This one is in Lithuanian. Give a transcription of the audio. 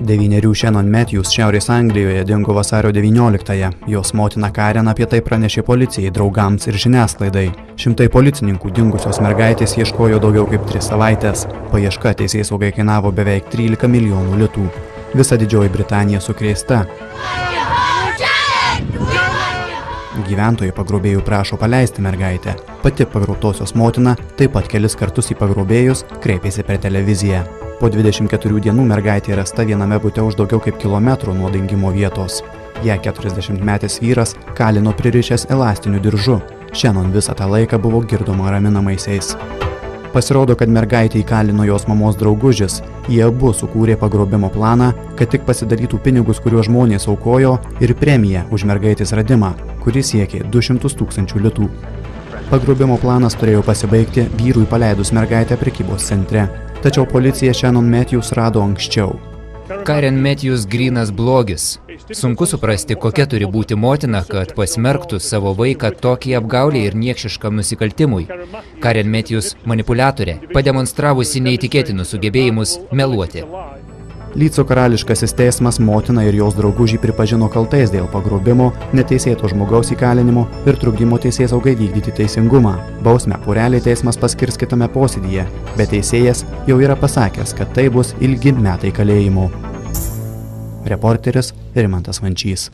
9 Shannon Matthews Šiaurės Anglijoje dingo vasario 19-ąją. Jos motina Karen apie tai pranešė policijai, draugams ir žiniasklaidai. Šimtai policininkų dingusios mergaitės ieškojo daugiau kaip 3 savaitės. Paieška teisėsaugai kainavo beveik 13 milijonų litų. Visa Didžioji Britanija sukrėsta. Gyventojai pagrobėjų prašo paleisti mergaitę. Pati pagrobtosios motina taip pat kelis kartus į pagrobėjus kreipėsi per televiziją. Po 24 dienų mergaitė rasta viename bute už daugiau kaip kilometrų nuo dingimo vietos. Ją 40-metis vyras kalino pririšęs elastiniu diržu. Shannon visą tą laiką buvo girdoma raminamaisiais. Pasirodo, kad mergaitė įkalino jos mamos draugužis. Jie abu sukūrė pagrobimo planą, kad tik pasidalytų pinigus, kuriuos žmonės aukojo, ir premiją už mergaitės radimą, kuris siekė 200 000 litų. Pagrobimo planas turėjo pasibaigti vyrui paleidus mergaitę prekybos centre. Tačiau policija Shannon Matthews rado anksčiau. Karen Matthews grynas blogis. Sunku suprasti, kokia turi būti motina, kad pasmerktų savo vaiką tokiai apgaulei ir niekšiškam nusikaltimui. Karen Matthews manipuliatorė, pademonstravusi neįtikėtinus sugebėjimus meluoti. Lyco karališkasis teismas motiną ir jos draugužį pripažino kaltais dėl pagrobimo, neteisėto žmogaus įkalinimo ir trukdymo teisėsaugai vykdyti teisingumą. Bausmę realiai teismas paskirs kitame posėdyje, bet teisėjas jau yra pasakęs, kad tai bus ilgi metai kalėjimo. Reporteris Rimantas Vančys.